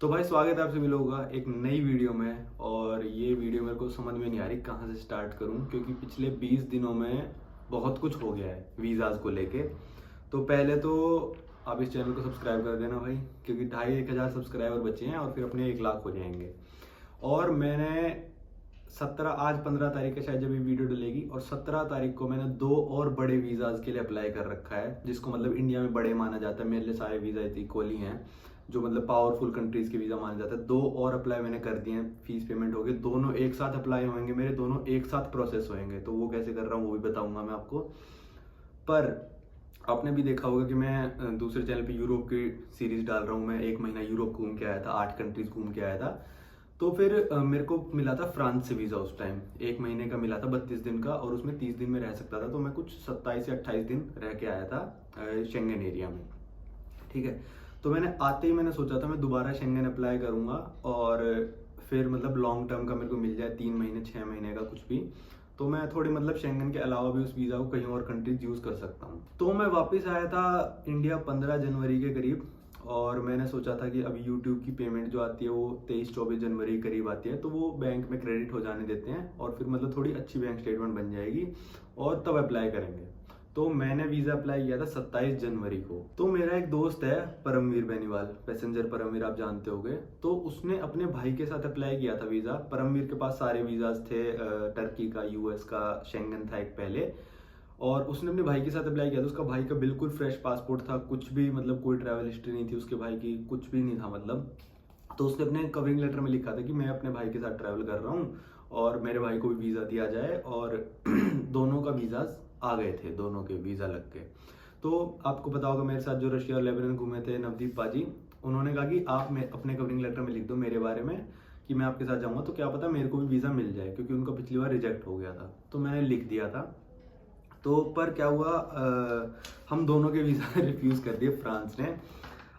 तो भाई स्वागत है आप सभी लोगों का एक नई वीडियो में। और ये वीडियो मेरे को समझ में नहीं आ रही कहाँ से स्टार्ट करूँ, क्योंकि पिछले 20 दिनों में बहुत कुछ हो गया है वीज़ाज़ को लेके। तो पहले तो आप इस चैनल को सब्सक्राइब कर देना भाई, क्योंकि 2,500 सब्सक्राइबर बचे हैं और फिर अपने 1 लाख हो जाएंगे। और मैंने 17 आज 15 तारीख है शायद जब ये वीडियो डलेगी, और 17 तारीख को मैंने 2 और बड़े वीज़ाज़ के लिए अप्लाई कर रखा है, जिसको मतलब इंडिया में बड़े माना जाता है। मेरे लिए सारे वीज़ा इक्वल ही हैं, जो मतलब पावरफुल कंट्रीज के वीज़ा माने जाते हैं। 2 और अप्लाई मैंने कर दिए हैं, फीस पेमेंट हो गई, दोनों एक साथ अप्लाई होंगे मेरे, दोनों एक साथ प्रोसेस होंगे। तो वो कैसे कर रहा हूँ वो भी बताऊंगा मैं आपको। पर आपने भी देखा होगा कि मैं दूसरे चैनल पे यूरोप की सीरीज डाल रहा हूँ। मैं 1 महीना यूरोप घूम के आया था, 8 कंट्रीज घूम के आया था। तो फिर मेरे को मिला था फ्रांस से वीज़ा उस टाइम, 1 महीने का मिला था, 32 दिन का, और उसमें 30 दिन में रह सकता था। तो मैं कुछ 27 या 28 दिन रह के आया था शेंगन एरिया में। ठीक है, तो मैंने आते ही मैंने सोचा था मैं दोबारा शेंगन अप्लाई करूंगा, और फिर मतलब लॉन्ग टर्म का मेरे को मिल जाए, 3 महीने 6 महीने का कुछ भी, तो मैं थोड़ी मतलब शेंगन के अलावा भी उस वीज़ा को कहीं और कंट्रीज यूज़ कर सकता हूँ। तो मैं वापस आया था इंडिया 15 जनवरी के करीब, और मैंने सोचा था कि अभी यूट्यूब की पेमेंट जो आती है वो 23-24 जनवरी के करीब आती है, तो वो बैंक में क्रेडिट हो जाने देते हैं, और फिर मतलब थोड़ी अच्छी बैंक स्टेटमेंट बन जाएगी, और तब अप्लाई करेंगे। तो मैंने वीज़ा अप्लाई किया था 27 जनवरी को। तो मेरा एक दोस्त है परमवीर बेनीवाल, पैसेंजर परमवीर, आप जानते होंगे। तो उसने अपने भाई के साथ अप्लाई किया था वीज़ा। परमवीर के पास सारे वीज़ाज थे, टर्की का, यूएस का, शेंगन था एक पहले, और उसने अपने भाई के साथ अप्लाई किया था। उसका भाई का बिल्कुल फ्रेश पासपोर्ट था, कुछ भी मतलब कोई ट्रैवल हिस्ट्री नहीं थी उसके भाई की, कुछ भी नहीं था मतलब। तो उसने अपने कवरिंग लेटर में लिखा था कि मैं अपने भाई के साथ ट्रैवल कर रहा हूँ और मेरे भाई को भी वीज़ा दिया जाए, और दोनों का वीज़ाज आ गए थे, दोनों के वीज़ा लग के। तो आपको पता होगा मेरे साथ जो रशिया और लेबनान घूमे थे नवदीप पाजी, उन्होंने कहा कि आप अपने कवरिंग लेटर में लिख दो मेरे बारे में कि मैं आपके साथ जाऊँगा, तो क्या पता मेरे को भी वीज़ा मिल जाए, क्योंकि उनका पिछली बार रिजेक्ट हो गया था। तो मैंने लिख दिया था। तो पर क्या हुआ, हम दोनों के वीज़ा रिफ्यूज़ कर दिए फ्रांस ने।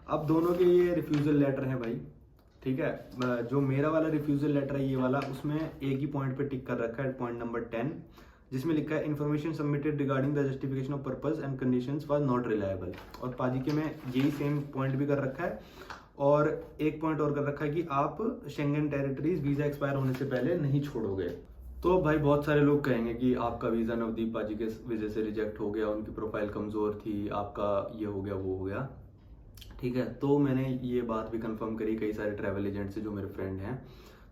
अब दोनों के ये रिफ्यूज़ल लेटर हैं भाई, ठीक है। जो मेरा वाला रिफ्यूज़ल लेटर है ये वाला, उसमें एक ही पॉइंट पे टिक कर रखा है, पॉइंट नंबर 10, जिसमें लिखा है information submitted regarding the justification of purpose and conditions was not reliable. और पाजी के में यही सेम पॉइंट भी कर रखा है, और एक पॉइंट और कर रखा है कि आप शेंगन टेरिटरीज वीज़ा एक्सपायर होने से पहले नहीं छोड़ोगे। तो भाई बहुत सारे लोग कहेंगे कि आपका वीज़ा नवदीप पाजी के वजह से रिजेक्ट हो गया, उनकी प्रोफाइल कमज़ोर थी, आपका ये हो गया वो हो गया। ठीक है, तो मैंने ये बात भी कंफर्म करी कई सारे ट्रैवल एजेंट से जो मेरे फ्रेंड हैं।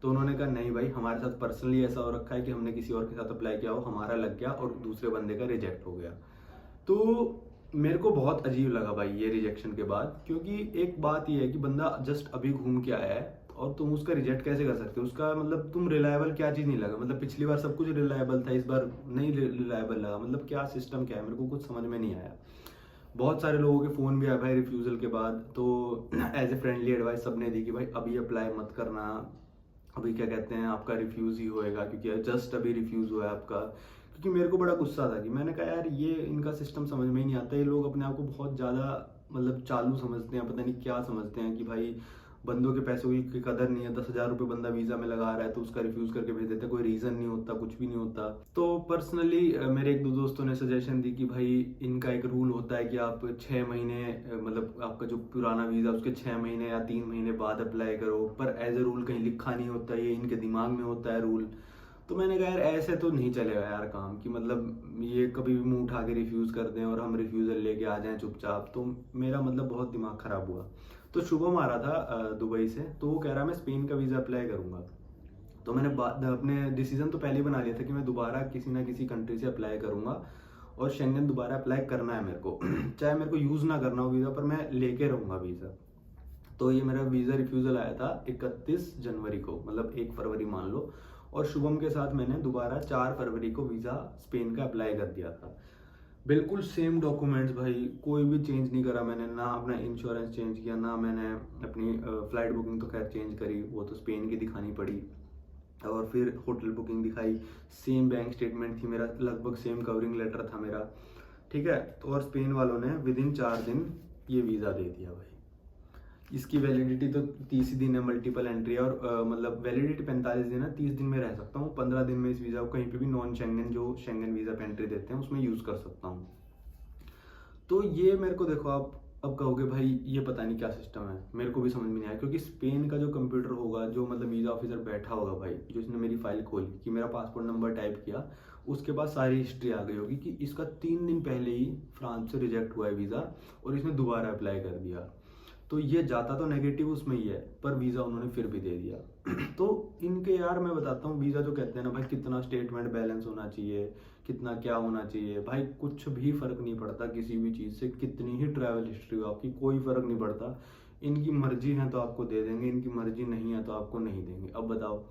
तो उन्होंने कहा नहीं भाई, हमारे साथ पर्सनली ऐसा हो रखा है कि हमने किसी और के साथ अप्लाई किया हो, हमारा लग गया और दूसरे बंदे का रिजेक्ट हो गया। तो मेरे को बहुत अजीब लगा भाई ये रिजेक्शन के बाद, क्योंकि एक बात ये है कि बंदा जस्ट अभी घूम के आया है और तुम उसका रिजेक्ट कैसे कर सकते हो? उसका मतलब तुम रिलायबल क्या चीज़ नहीं लगा? मतलब पिछली बार सब कुछ रिलायबल था, इस बार नहीं रिलायबल लगा, मतलब क्या सिस्टम क्या है? मेरे को कुछ समझ में नहीं आया। बहुत सारे लोगों के फ़ोन भी आए भाई रिफ्यूज़ल के बाद, तो एज ए फ्रेंडली एडवाइस सबने दी कि भाई अभी अप्लाई मत करना, अभी क्या कहते हैं आपका रिफ्यूज़ ही होएगा, क्योंकि जस्ट अभी रिफ्यूज़ हुआ है आपका। क्योंकि मेरे को बड़ा गुस्सा था कि मैंने कहा यार ये इनका सिस्टम समझ में ही नहीं आता। ये लोग अपने आप को बहुत ज़्यादा मतलब चालू समझते हैं, पता नहीं क्या समझते हैं कि भाई बंदों के पैसों की कदर नहीं है। 10,000 रुपये बंदा वीज़ा में लगा रहा है तो उसका रिफ्यूज़ करके भेज देते हैं, कोई रीज़न नहीं होता, कुछ भी नहीं होता। तो पर्सनली मेरे 1-2 दोस्तों ने सजेशन दी कि भाई इनका एक रूल होता है कि आप 6 महीने मतलब आपका जो पुराना वीज़ा उसके 6 महीने या 3 महीने बाद अप्लाई करो, पर एज ए रूल कहीं लिखा नहीं होता, ये इनके दिमाग में होता है रूल। तो मैंने कहा यार ऐसे तो नहीं चलेगा यार काम, कि मतलब ये कभी भी मुंह उठा के रिफ्यूज़ कर दें और हम रिफ्यूज़ल लेके आ जाएं चुपचाप। तो मेरा मतलब बहुत दिमाग ख़राब हुआ। तो शुभम आ रहा था दुबई से, तो वो कह रहा मैं स्पेन का वीज़ा अप्लाई करूँगा। तो मैंने अपने डिसीजन तो पहले ही बना लिया था कि मैं दोबारा किसी ना किसी कंट्री से अप्लाई करूँगा, और शेंगन दोबारा अप्लाई करना है मेरे को चाहे मेरे को यूज़ ना करना हो वीज़ा, पर मैं लेके रहूँगा वीज़ा। तो ये मेरा वीज़ा रिफ्यूज़ल आया था 31 जनवरी को, मतलब 1 फरवरी मान लो। और शुभम के साथ मैंने दोबारा 4 फरवरी को वीज़ा स्पेन का अप्लाई कर दिया था। बिल्कुल सेम डॉक्यूमेंट्स भाई, कोई भी चेंज नहीं करा मैंने, ना अपना इंश्योरेंस चेंज किया, ना मैंने अपनी फ़्लाइट बुकिंग तो खैर चेंज करी, वो तो स्पेन की दिखानी पड़ी, और फिर होटल बुकिंग दिखाई, सेम बैंक स्टेटमेंट थी मेरा, लगभग सेम कवरिंग लेटर था मेरा। ठीक है, तो और स्पेन वालों ने विदिन 4 दिन ये वीज़ा दे दिया भाई। इसकी वैलिडिटी तो 30 ही दिन है, मल्टीपल एंट्री, और मतलब वैलिडिटी 45 दिन है, 30 दिन में रह सकता हूँ, 15 दिन में इस वीज़ा को कहीं पे भी नॉन शेंगन जो शेंगन वीज़ा पे एंट्री देते हैं उसमें यूज़ कर सकता हूँ। तो ये मेरे को देखो आप अब कहोगे भाई ये पता नहीं क्या सिस्टम है, मेरे को भी समझ में नहीं आया, क्योंकि स्पेन का जो कंप्यूटर होगा, जो मतलब वीज़ा ऑफिसर बैठा होगा भाई, जिसने मेरी फाइल खोली कि मेरा पासपोर्ट नंबर टाइप किया, उसके पास सारी हिस्ट्री आ गई होगी कि इसका 3 दिन पहले ही फ्रांस से रिजेक्ट हुआ है वीज़ा और इसने दोबारा अप्लाई कर दिया। तो ये जाता तो नेगेटिव उसमें ही है, पर वीज़ा उन्होंने फिर भी दे दिया। तो इनके यार मैं बताता हूँ, वीज़ा जो कहते हैं ना भाई, कितना स्टेटमेंट बैलेंस होना चाहिए, कितना क्या होना चाहिए भाई, कुछ भी फ़र्क नहीं पड़ता किसी भी चीज़ से, कितनी ही ट्रैवल हिस्ट्री हो आपकी, कोई फ़र्क नहीं पड़ता। इनकी मर्जी है तो आपको दे देंगे, इनकी मर्जी नहीं है तो आपको नहीं देंगे। अब बताओ,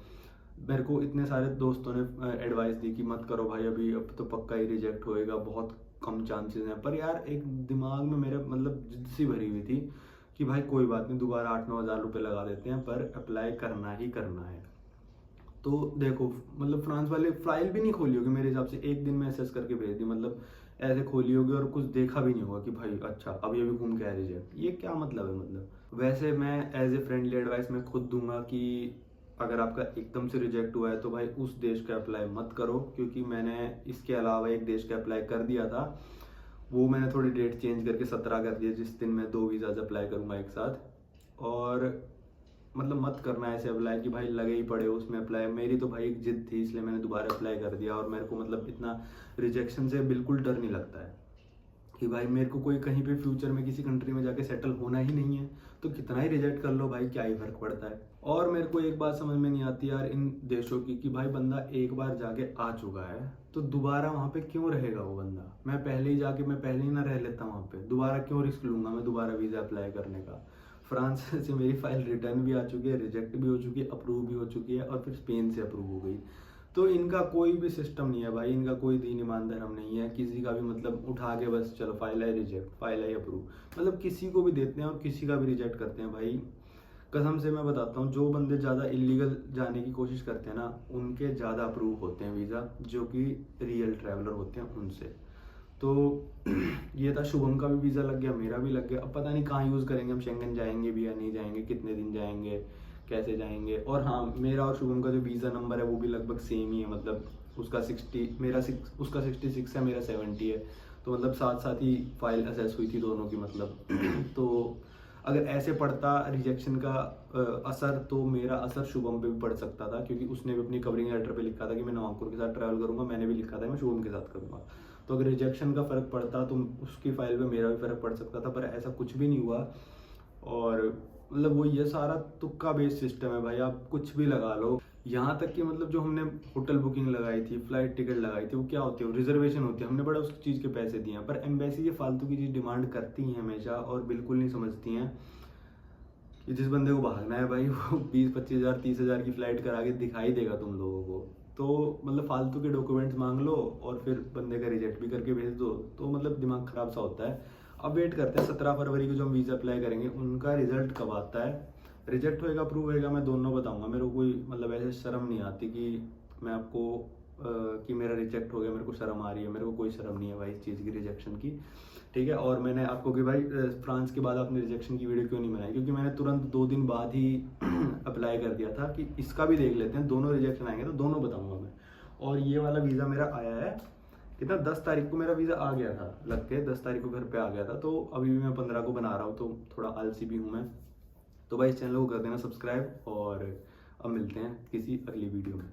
मेरे को इतने सारे दोस्तों ने एडवाइस दी कि मत करो भाई, अभी अब तो पक्का ही रिजेक्ट होएगा, बहुत कम चांसेस हैं। पर यार एक दिमाग में मेरे मतलब जिद सी भरी हुई थी कि भाई कोई बात नहीं, दोबारा 8-9 हज़ार रुपये लगा देते हैं, पर अप्लाई करना ही करना है। तो देखो, मतलब फ्रांस वाले फाइल भी नहीं खोली होगी मेरे हिसाब से, एक दिन में असेस करके भेज दी, मतलब ऐसे खोली होगी और कुछ देखा भी नहीं होगा कि भाई अच्छा अभी अभी घूम के आया रिजेक्ट, ये क्या मतलब है। मतलब वैसे मैं एज ए फ्रेंडली एडवाइस मैं खुद दूंगा कि अगर आपका एकदम से रिजेक्ट हुआ है तो भाई उस देश का अप्लाई मत करो, क्योंकि मैंने इसके अलावा एक देश का अप्लाई कर दिया था, वो मैंने थोड़ी डेट चेंज करके 17 कर दिया, जिस दिन मैं 2 वीज़ाज अप्लाई करूँगा एक साथ। और मतलब मत करना ऐसे अप्लाई कि भाई लगे ही पड़े उसमें अप्लाई। मेरी तो भाई एक जिद थी, इसलिए मैंने दोबारा अप्लाई कर दिया, और मेरे को मतलब इतना रिजेक्शन से बिल्कुल डर नहीं लगता है कि भाई मेरे को कोई कहीं पे फ्यूचर में किसी कंट्री में जाके सेटल होना ही नहीं है, तो कितना ही रिजेक्ट कर लो भाई, क्या ही फर्क पड़ता है। और मेरे को एक बात समझ में नहीं आती यार इन देशों की, कि भाई बंदा एक बार जाके आ चुका है तो दोबारा वहाँ पे क्यों रहेगा वो बंदा। मैं पहले ही ना रह लेता वहाँ पे, दोबारा क्यों रिस्क लूंगा मैं दोबारा वीज़ा अप्लाई करने का। फ्रांस से मेरी फाइल रिटर्न भी आ चुकी है, रिजेक्ट भी हो चुकी है, अप्रूव भी हो चुकी है, और फिर स्पेन से अप्रूव हो गई। तो इनका कोई भी सिस्टम नहीं है भाई, इनका कोई दीन ईमान धर्म नहीं है किसी का भी, मतलब उठा के बस चलो file I reject, file I approve, मतलब किसी को भी देते हैं और किसी का भी रिजेक्ट करते हैं भाई। कसम से मैं बताता हूँ, जो बंदे ज़्यादा इलीगल जाने की कोशिश करते हैं ना, उनके ज़्यादा अप्रूव होते हैं वीज़ा, जो कि रियल ट्रैवलर होते हैं उनसे। तो ये था, शुभम का भी वीज़ा लग गया, मेरा भी लग गया। अब पता नहीं कहाँ यूज़ करेंगे हम, शेंगन जाएंगे भी या नहीं जाएंगे, कितने दिन जाएंगे, कैसे जाएंगे। और हाँ, मेरा और शुभम का जो वीज़ा नंबर है वो भी लगभग सेम ही है, मतलब उसका 66 है, मेरा 70 है, तो मतलब साथ साथ ही फाइल असेस हुई थी दोनों की, मतलब तो अगर ऐसे पड़ता रिजेक्शन का असर, तो मेरा असर शुभम पे भी पड़ सकता था, क्योंकि उसने भी अपनी कवरिंग लेटर पे लिखा था कि मैं नवांकुर के साथ ट्रैवल करूंगा, मैंने भी लिखा था मैं शुभम के साथ करूंगा। तो अगर रिजेक्शन का फ़र्क पड़ता तो उसकी फाइल पे मेरा भी फ़र्क पड़ सकता था, पर ऐसा कुछ भी नहीं हुआ। और मतलब वो ये सारा तुक्का बेस्ड सिस्टम है भाई, आप कुछ भी लगा लो। यहाँ तक कि मतलब जो हमने होटल बुकिंग लगाई थी, फ्लाइट टिकट लगाई थी, वो क्या होती है, रिजर्वेशन होती है, हमने बड़ा उस चीज़ के पैसे दिए हैं। पर एम्बेसी ये फालतू की चीज़ डिमांड करती हैं हमेशा, और बिल्कुल नहीं समझती हैं कि जिस बंदे को भागना है भाई, वो 20-25 हज़ार 30 हज़ार की फ़्लाइट करा के दिखाई देगा तुम लोगों को। तो मतलब फालतू के डॉक्यूमेंट्स मांग लो और फिर बंदे का रिजेक्ट भी करके भेज दो, तो मतलब दिमाग ख़राब सा होता है। अब वेट करते हैं 17 फरवरी को जो हम वीज़ा अप्लाई करेंगे, उनका रिजल्ट कब आता है। रिजेक्ट होएगा अप्रूव होएगा, मैं दोनों बताऊंगा। मेरे को कोई मतलब ऐसे शर्म नहीं आती कि मैं आपको कि मेरा रिजेक्ट हो गया, मेरे को शर्म आ रही है, मेरे को कोई शर्म नहीं है भाई इस चीज़ की, रिजेक्शन की। ठीक है, और मैंने आपको कि भाई फ्रांस के बाद आपने रिजेक्शन की वीडियो क्यों नहीं बनाई, क्योंकि मैंने तुरंत 2 दिन बाद ही अप्लाई कर दिया था कि इसका भी देख लेते हैं, दोनों रिजेक्शन आएंगे तो दोनों बताऊंगा मैं। और ये वाला वीज़ा मेरा आया है कितना, 10 तारीख को मेरा वीज़ा आ गया था लग के, 10 तारीख को घर पे आ गया था। तो अभी भी मैं 15 को बना रहा हूँ, तो थोड़ा आलसी भी हूँ मैं। तो भाई इस चैनल को कर देना सब्सक्राइब, और अब मिलते हैं किसी अगली वीडियो में।